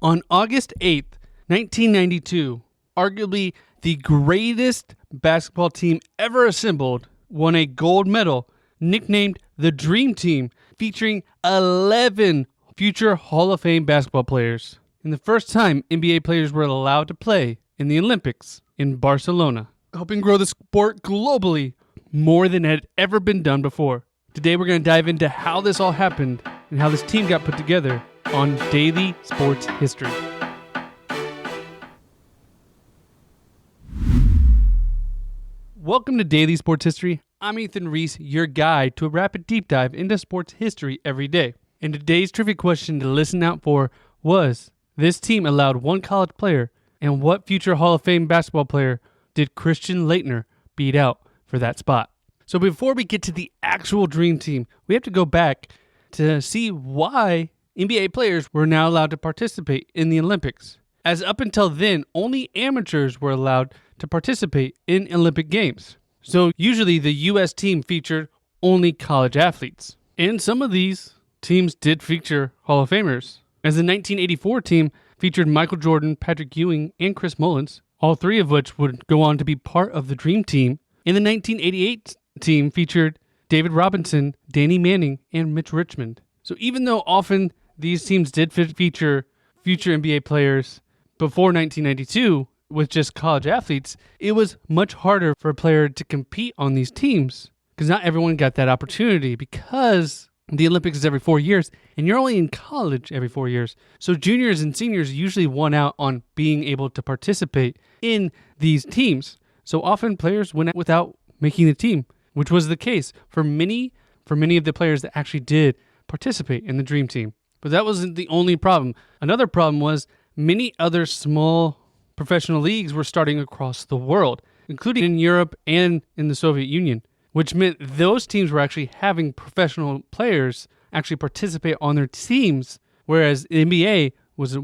On August 8th, 1992, arguably the greatest basketball team ever assembled won a gold medal nicknamed the Dream Team, featuring 11 future Hall of Fame basketball players, and the first time NBA players were allowed to play in the Olympics in Barcelona, helping grow the sport globally more than had ever been done before. Today we're going to dive into how this all happened and how this team got put together on Daily Sports History. Welcome to Daily Sports History. I'm Ethan Reese, your guide to a rapid deep dive into sports history every day. And today's trivia question to listen out for was, this team allowed one college player, and what future Hall of Fame basketball player did Christian Laettner beat out for that spot? So before we get to the actual Dream Team, we have to go back to see why NBA players were now allowed to participate in the Olympics. As up until then, only amateurs were allowed to participate in Olympic Games. So usually the U.S. team featured only college athletes. And some of these teams did feature Hall of Famers, as the 1984 team featured Michael Jordan, Patrick Ewing, and Chris Mullins, all three of which would go on to be part of the Dream Team. And the 1988 team featured David Robinson, Danny Manning, and Mitch Richmond. So even though often these teams did feature future NBA players before 1992 with just college athletes, it was much harder for a player to compete on these teams because not everyone got that opportunity, because the Olympics is every 4 years and you're only in college every 4 years. So juniors and seniors usually won out on being able to participate in these teams. So often players went out without making the team, which was the case for many of the players that actually did participate in the Dream Team. But that wasn't the only problem. Another problem was many other small professional leagues were starting across the world, including in Europe and in the Soviet Union, which meant those teams were actually having professional players actually participate on their teams, whereas the NBA, which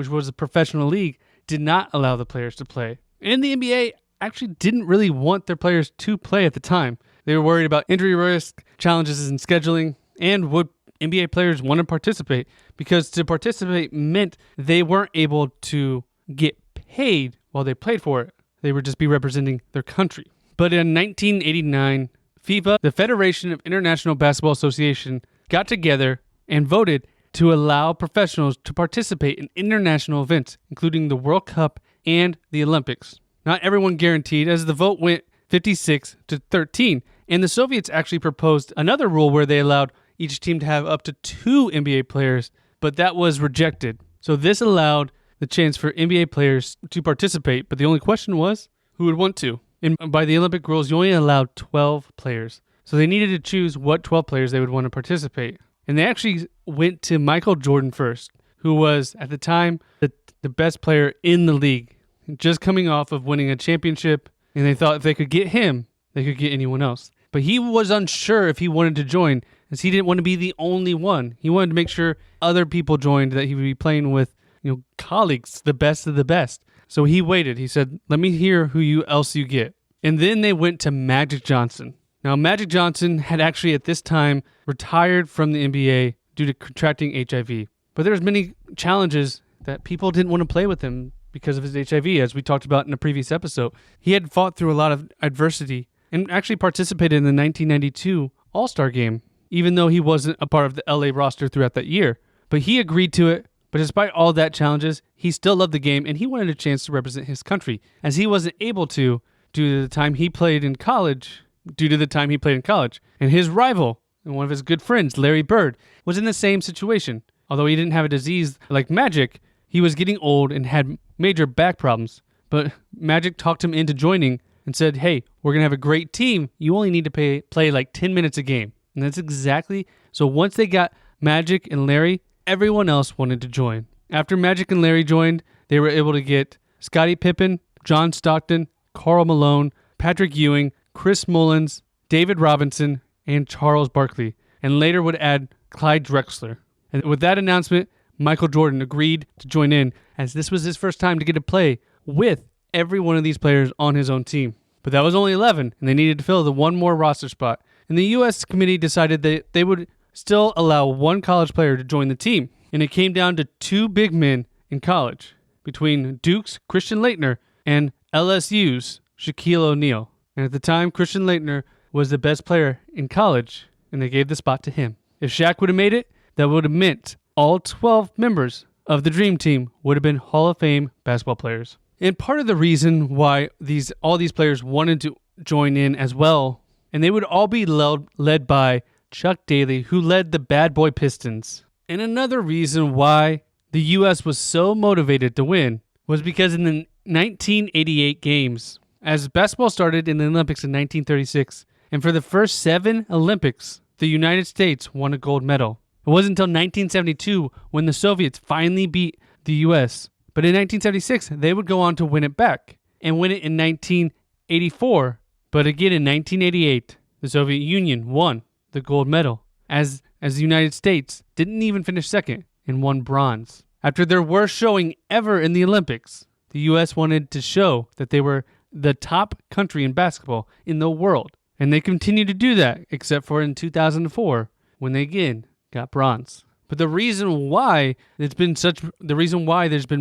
was a professional league, did not allow the players to play. And the NBA actually didn't really want their players to play at the time. They were worried about injury risk, challenges in scheduling, and would NBA players want to participate, because to participate meant they weren't able to get paid while they played for it. They would just be representing their country. But in 1989, FIFA, the Federation of International Basketball Association, got together and voted to allow professionals to participate in international events, including the World Cup and the Olympics. Not everyone guaranteed, as the vote went 56-13, and the Soviets actually proposed another rule where they allowed each team to have up to 2 NBA players, but that was rejected. So this allowed the chance for NBA players to participate, but the only question was who would want to. And by the Olympic rules, you only allowed 12 players. So they needed to choose what 12 players they would want to participate. And they actually went to Michael Jordan first, who was, at the time, the best player in the league, just coming off of winning a championship. And they thought if they could get him, they could get anyone else. But he was unsure if he wanted to join, as he didn't want to be the only one. He wanted to make sure other people joined, that he would be playing with, colleagues, the best of the best. So he waited. He said, let me hear who else you get. And then they went to Magic Johnson. Now, Magic Johnson had actually at this time retired from the NBA due to contracting HIV. But there was many challenges that people didn't want to play with him because of his HIV, as we talked about in a previous episode. He had fought through a lot of adversity and actually participated in the 1992 All-Star Game, even though he wasn't a part of the LA roster throughout that year. But he agreed to it. But despite all that challenges, he still loved the game, and he wanted a chance to represent his country, as he wasn't able to due to the time he played in college. And his rival, and one of his good friends, Larry Bird, was in the same situation. Although he didn't have a disease like Magic, he was getting old and had major back problems. But Magic talked him into joining and said, hey, we're going to have a great team. You only need to play like 10 minutes a game. And that's exactly. So once they got Magic and Larry, everyone else wanted to join. After Magic and Larry joined, they were able to get Scottie Pippen, John Stockton, Karl Malone, Patrick Ewing, Chris Mullins, David Robinson, and Charles Barkley, and later would add Clyde Drexler. And with that announcement, Michael Jordan agreed to join in, as this was his first time to get to play with every one of these players on his own team. But that was only 11, and they needed to fill the one more roster spot. And the U.S. committee decided that they would still allow one college player to join the team. And it came down to 2 big men in college between Duke's Christian Laettner and LSU's Shaquille O'Neal. And at the time, Christian Laettner was the best player in college, and they gave the spot to him. If Shaq would have made it, that would have meant all 12 members of the Dream Team would have been Hall of Fame basketball players. And part of the reason why all these players wanted to join in as well, and they would all be led by Chuck Daly, who led the Bad Boy Pistons. And another reason why the U.S. was so motivated to win was because in the 1988 games, as basketball started in the Olympics in 1936, and for the first 7 Olympics, the United States won a gold medal. It wasn't until 1972 when the Soviets finally beat the U.S. But in 1976, they would go on to win it back and win it in 1984. But again in 1988, the Soviet Union won the gold medal as the United States didn't even finish second and won bronze. After their worst showing ever in the Olympics, the U.S. wanted to show that they were the top country in basketball in the world. And they continued to do that, except for in 2004, when they again got bronze. But the reason why there's been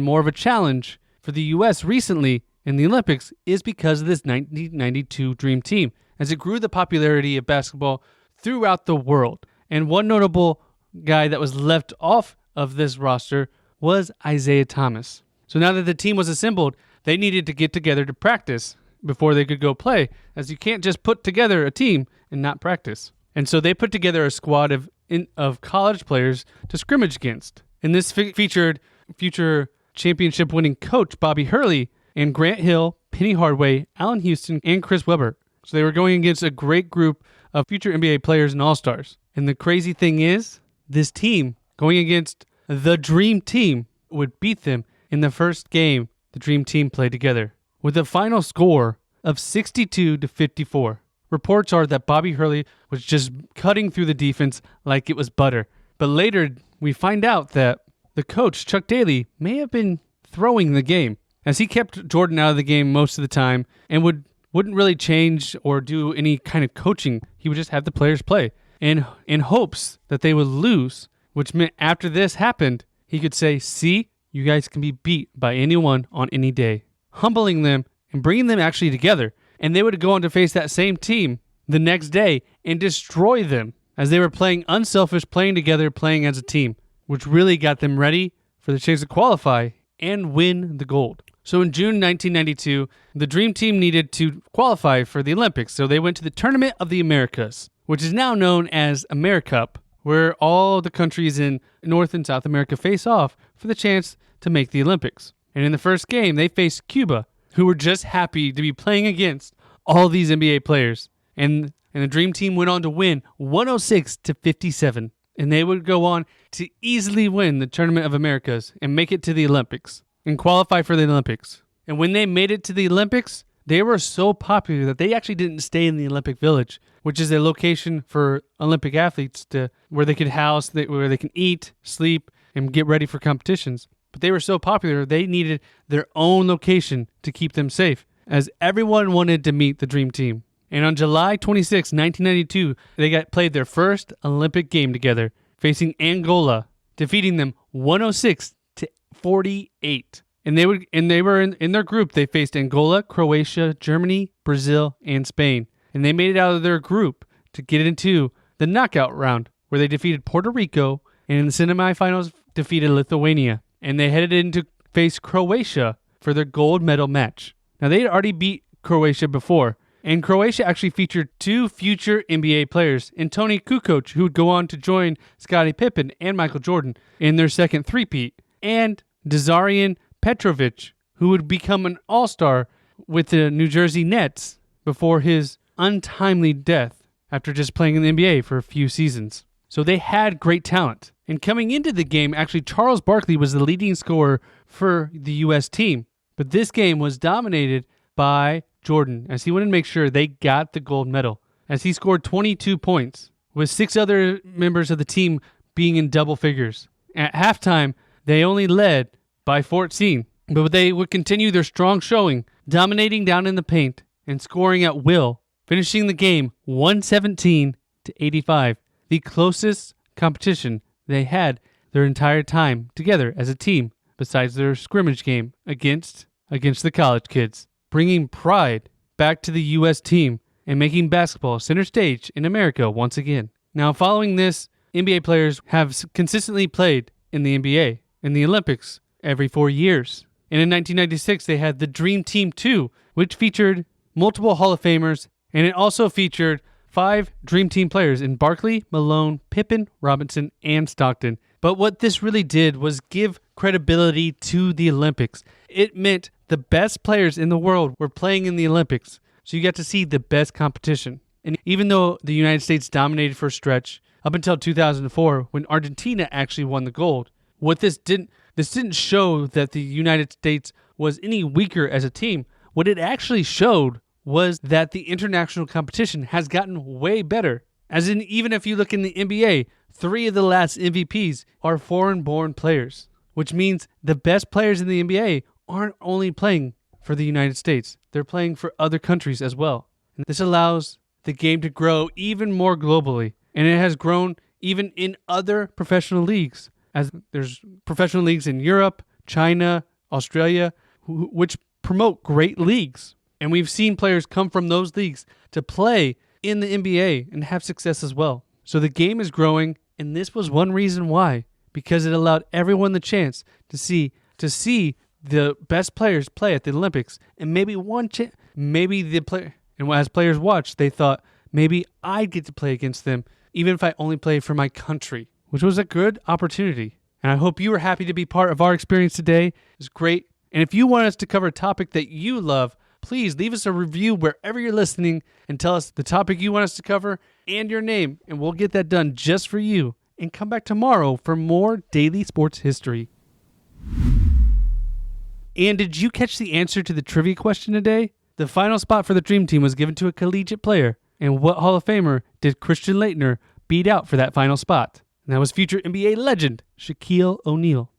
more of a challenge for the U.S. recently in the Olympics is because of this 1992 Dream Team, as it grew the popularity of basketball throughout the world. And one notable guy that was left off of this roster was Isaiah Thomas. So now that the team was assembled, they needed to get together to practice before they could go play, as you can't just put together a team and not practice. And so they put together a squad of college players to scrimmage against. And this featured future championship-winning coach Bobby Hurley and Grant Hill, Penny Hardaway, Allen Houston, and Chris Webber. So they were going against a great group of future NBA players and all-stars. And the crazy thing is, this team, going against the Dream Team, would beat them in the first game the Dream Team played together, with a final score of 62-54. Reports are that Bobby Hurley was just cutting through the defense like it was butter. But later, we find out that the coach, Chuck Daly, may have been throwing the game, as he kept Jordan out of the game most of the time and wouldn't really change or do any kind of coaching. He would just have the players play in hopes that they would lose, which meant after this happened, he could say, "See, you guys can be beat by anyone on any day," humbling them and bringing them actually together. And they would go on to face that same team the next day and destroy them, as they were playing unselfish, playing together, playing as a team, which really got them ready for the chance to qualify and win the gold. So in June 1992, the Dream Team needed to qualify for the Olympics, so they went to the Tournament of the Americas, which is now known as AmeriCup, where all the countries in North and South America face off for the chance to make the Olympics. And in the first game, they faced Cuba, who were just happy to be playing against all these NBA players. And the Dream Team went on to win 106-57. And they would go on to easily win the Tournament of Americas and make it to the Olympics and qualify for the Olympics. And when they made it to the Olympics, they were so popular that they actually didn't stay in the Olympic Village, which is a location for Olympic athletes where they could house, where they can eat, sleep, and get ready for competitions. But they were so popular, they needed their own location to keep them safe, as everyone wanted to meet the Dream Team. And on July 26, 1992, they played their first Olympic game together, facing Angola, defeating them 106-48. And they were in their group. They faced Angola, Croatia, Germany, Brazil, and Spain. And they made it out of their group to get into the knockout round, where they defeated Puerto Rico, and in the semifinals defeated Lithuania. And they headed in to face Croatia for their gold medal match. Now, they had already beat Croatia before, and Croatia actually featured 2 future NBA players, and Tony Kukoc, who would go on to join Scottie Pippen and Michael Jordan in their second three-peat, and Dezarian Petrovic, who would become an all-star with the New Jersey Nets before his untimely death after just playing in the NBA for a few seasons. So they had great talent. And coming into the game, actually, Charles Barkley was the leading scorer for the U.S. team. But this game was dominated by Jordan, as he wanted to make sure they got the gold medal, as he scored 22 points, with 6 other members of the team being in double figures. At halftime, they only led by 14, but they would continue their strong showing, dominating down in the paint and scoring at will, finishing the game 117-85, the closest competition they had their entire time together as a team besides their scrimmage game against the college kids, bringing pride back to the U.S. team and making basketball center stage in America once again. Now, following this, NBA players have consistently played in the NBA and the Olympics every 4 years. And in 1996, they had the Dream Team 2, which featured multiple Hall of Famers, and it also featured 5 Dream Team players in Barkley, Malone, Pippen, Robinson, and Stockton. But what this really did was give credibility to the Olympics. It meant the best players in the world were playing in the Olympics, so you got to see the best competition. And even though the United States dominated for a stretch up until 2004, when Argentina actually won the gold, this didn't show that the United States was any weaker as a team. What it actually showed was that the international competition has gotten way better. As in, even if you look in the NBA, 3 of the last MVPs are foreign-born players, which means the best players in the NBA aren't only playing for the United States. They're playing for other countries as well. And this allows the game to grow even more globally. And it has grown even in other professional leagues, as there's professional leagues in Europe, China, Australia, which promote great leagues. And we've seen players come from those leagues to play in the NBA and have success as well. So the game is growing, and this was one reason why, because it allowed everyone the chance to see the best players play at the Olympics. And maybe as players watched, they thought, maybe I'd get to play against them, even if I only play for my country, which was a good opportunity. And I hope you were happy to be part of our experience today. It was great. And if you want us to cover a topic that you love, please leave us a review wherever you're listening and tell us the topic you want us to cover and your name, and we'll get that done just for you. And come back tomorrow for more daily sports history. And did you catch the answer to the trivia question today? The final spot for the Dream Team was given to a collegiate player. And what Hall of Famer did Christian Laettner beat out for that final spot? And that was future NBA legend Shaquille O'Neal.